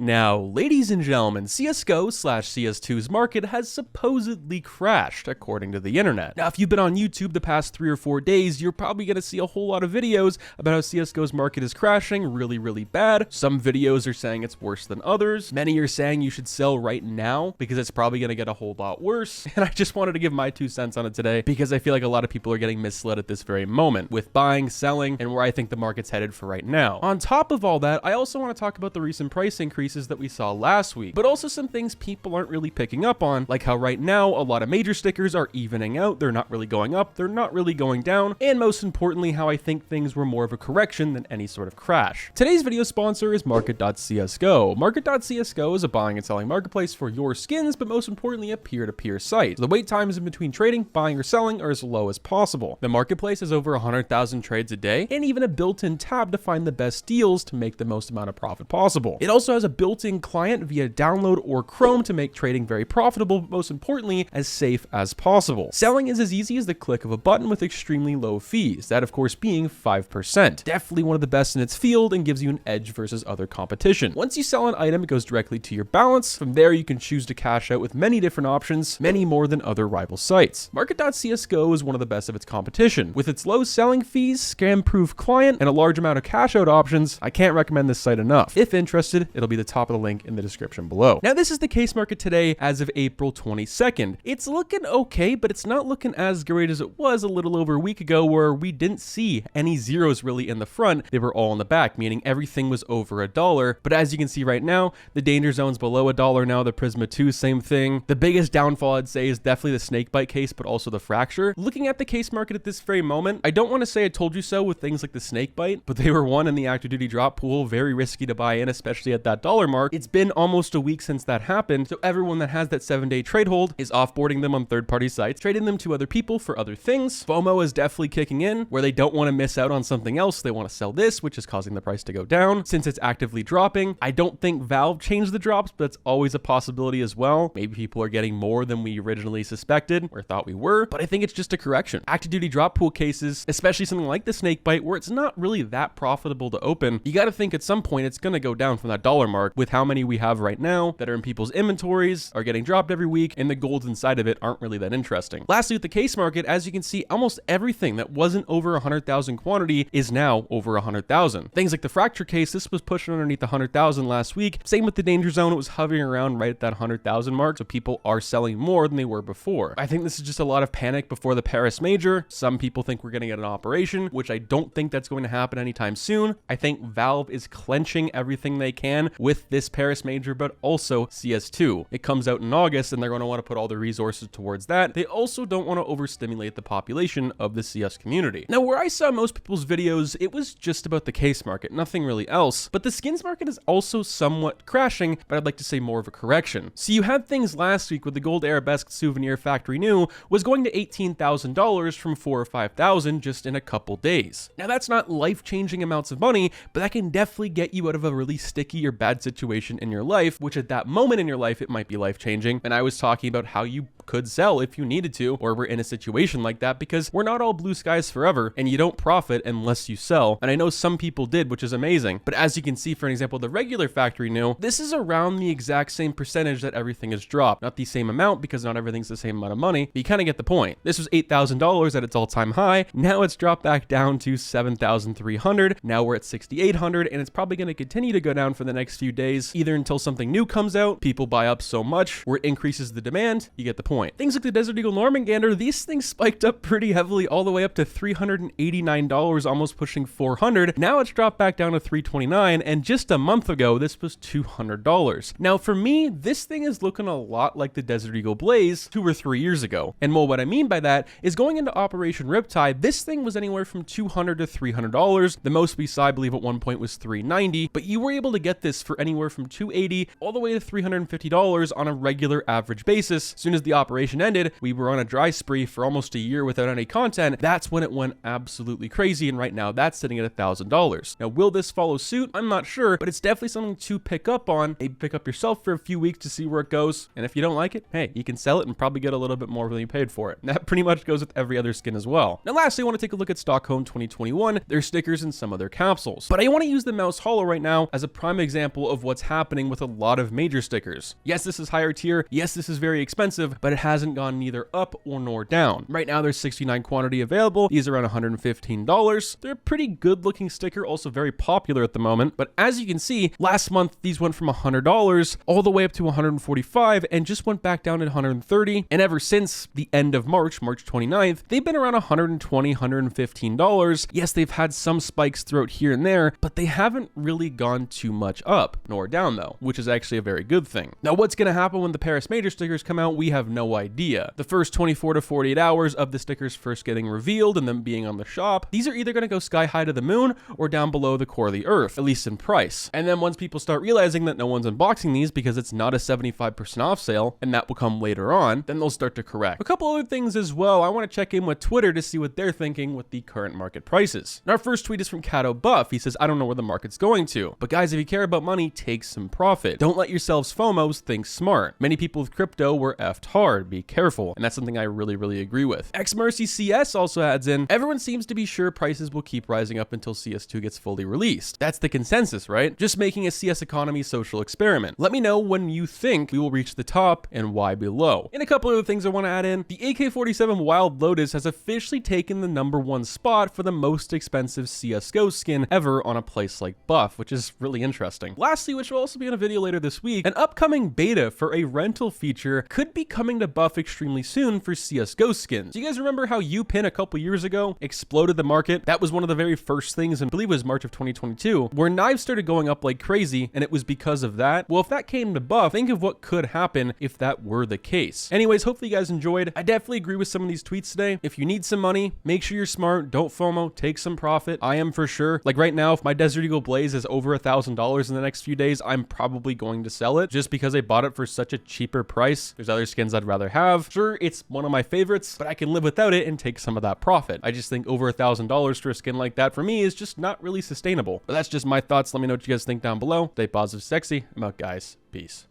Now, ladies and gentlemen, CSGO/CS2's market has supposedly crashed, according to the internet. Now, if you've been on YouTube the past 3 or 4 days, you're probably going to see a whole lot of videos about how CSGO's market is crashing really bad. Some videos are saying it's worse than others. Many are saying you should sell right now because it's probably going to get a whole lot worse. And I just wanted to give my 2 cents on it today because I feel like a lot of people are getting misled at this very moment with buying, selling, and where I think the market's headed for right now. On top of all that, I also want to talk about the recent price increases that we saw last week, but also some things people aren't really picking up on, like how right now a lot of major stickers are evening out. They're not really going up, they're not really going down, and most importantly, how I think things were more of a correction than any sort of crash. Today's video sponsor is Market.CSGO. Market.CSGO is a buying and selling marketplace for your skins, but most importantly, a peer-to-peer site. So the wait times in between trading, buying, or selling are as low as possible. The marketplace has over 100,000 trades a day, and even a built-in tab to find the best deals to make the most amount of profit possible. It also has a built-in client via download or Chrome to make trading very profitable, but most importantly, as safe as possible. Selling is as easy as the click of a button with extremely low fees, that of course being 5%. Definitely one of the best in its field and gives you an edge versus other competition. Once you sell an item, it goes directly to your balance. From there, you can choose to cash out with many different options, many more than other rival sites. Market.CSGO is one of the best of its competition. With its low selling fees, scam-proof client, and a large amount of cash out options, I can't recommend this site enough. If interested, it'll be the top of the link in the description below. Now, this is the case market today as of April 22nd. It's looking okay, but it's not looking as great as it was a little over a week ago where we didn't see any zeros really in the front. They were all in the back, meaning everything was over $1. But as you can see right now, the danger zone's below $1 now. The Prisma 2, same thing. The biggest downfall I'd say is definitely the snakebite case, but also the fracture. Looking at the case market at this very moment, I don't want to say I told you so with things like the snakebite, but they were one in the active duty drop pool, very risky to buy in, especially at that $1 mark. It's been almost a week since that happened, so everyone that has that 7-day trade hold is offboarding them on third-party sites, trading them to other people for other things. FOMO is definitely kicking in, where they don't want to miss out on something else. They want to sell this, which is causing the price to go down. Since it's actively dropping, I don't think Valve changed the drops, but it's always a possibility as well. Maybe people are getting more than we originally suspected or thought we were, but I think it's just a correction. Active duty drop pool cases, especially something like the snakebite, where it's not really that profitable to open, you got to think at some point it's going to go down from that $1 mark with how many we have right now that are in people's inventories, are getting dropped every week, and the golds inside of it aren't really that interesting. Lastly, with the case market, as you can see, almost everything that wasn't over 100,000 quantity is now over 100,000. Things like the fracture case, this was pushing underneath 100,000 last week. Same with the danger zone, it was hovering around right at that 100,000 mark, so people are selling more than they were before. I think this is just a lot of panic before the Paris major. Some people think we're getting an operation, which I don't think that's going to happen anytime soon. I think Valve is clenching everything they can with this Paris major, but also CS2. It comes out in August and they're going to want to put all their resources towards that. They also don't want to overstimulate the population of the CS community. Now, where I saw most people's videos, it was just about the case market, nothing really else, but the skins market is also somewhat crashing, but I'd like to say more of a correction. So you had things last week with the gold arabesque souvenir factory new was going to $18,000 from $4,000 or $5,000 just in a couple days. Now, that's not life-changing amounts of money, but that can definitely get you out of a really sticky or bad situation in your life, which at that moment in your life, it might be life-changing. And I was talking about how you could sell if you needed to, or we're in a situation like that, because we're not all blue skies forever, and you don't profit unless you sell. And I know some people did, which is amazing. But as you can see, for an example, the regular factory new, this is around the exact same percentage that everything has dropped. Not the same amount, because not everything's the same amount of money, but you kind of get the point. This was $8,000 at its all-time high. Now it's dropped back down to $7,300. Now we're at $6,800, and it's probably going to continue to go down for the next few days, either until something new comes out, people buy up so much, where it increases the demand, you get the point. Things like the Desert Eagle Normangander, these things spiked up pretty heavily all the way up to $389, almost pushing $400. Now it's dropped back down to $329, and just a month ago, this was $200. Now for me, this thing is looking a lot like the Desert Eagle Blaze 2 or 3 years ago. And well, what I mean by that is going into Operation Riptide, this thing was anywhere from $200 to $300. The most we saw, I believe, at one point was $390, but you were able to get this for anywhere from $280 all the way to $350 on a regular average basis. As soon as the operation ended, we were on a dry spree for almost a year without any content. That's when it went absolutely crazy, and right now that's sitting at $1,000. Now, will this follow suit? I'm not sure, but it's definitely something to pick up on. Maybe pick up yourself for a few weeks to see where it goes, and if you don't like it, hey, you can sell it and probably get a little bit more than you paid for it. And that pretty much goes with every other skin as well. Now, lastly, I want to take a look at Stockholm 2021, their stickers and some of their capsules. But I want to use the mouse hollow right now as a prime example of what's happening with a lot of major stickers. Yes, this is higher tier. Yes, this is very expensive, but it hasn't gone neither up or nor down. Right now, there's 69 quantity available. These are around $115. They're a pretty good looking sticker, also very popular at the moment. But as you can see, last month, these went from $100 all the way up to $145 and just went back down to $130. And ever since the end of March 29th, they've been around $120, $115. Yes, they've had some spikes throughout here and there, but they haven't really gone too much up, nor down though, which is actually a very good thing. Now, what's going to happen when the Paris Major stickers come out? We have no idea. The first 24 to 48 hours of the stickers first getting revealed and them being on the shop, these are either going to go sky high to the moon or down below the core of the earth, at least in price. And then once people start realizing that no one's unboxing these because it's not a 75% off sale, and that will come later on, then they'll start to correct. A couple other things as well, I want to check in with Twitter to see what they're thinking with the current market prices. And our first tweet is from Cato Buff. He says, I don't know where the market's going to, but guys, if you care about money, take some profit. Don't let yourselves FOMOs, think smart. Many people with crypto were effed hard, be careful. And that's something I really agree with. Xmercy CS also adds in, everyone seems to be sure prices will keep rising up until CS2 gets fully released. That's the consensus, right? Just making a CS economy social experiment. Let me know when you think we will reach the top and why below. And a couple other things I want to add in. The AK-47 Wild Lotus has officially taken the #1 spot for the most expensive CSGO skin ever on a place like Buff, which is really interesting. Lastly, which will also be in a video later this week, an upcoming beta for a rental feature could be coming to Buff extremely soon for CSGO skins. Do you guys remember how UPIN a couple years ago exploded the market? That was one of the very first things, and I believe it was March of 2022, where knives started going up like crazy, and it was because of that. Well, if that came to Buff, think of what could happen if that were the case. Anyways, hopefully you guys enjoyed. I definitely agree with some of these tweets today. If you need some money, make sure you're smart. Don't FOMO. Take some profit. I am for sure. Like right now, if my Desert Eagle Blaze is over $1,000 in the next few days, I'm probably going to sell it just because I bought it for such a cheaper price. There's other skins I'd rather have. Sure, it's one of my favorites, but I can live without it and take some of that profit. I just think over $1,000 for a skin like that for me is just not really sustainable. But that's just my thoughts. Let me know what you guys think down below. Stay positive, sexy. I'm out, guys. Peace.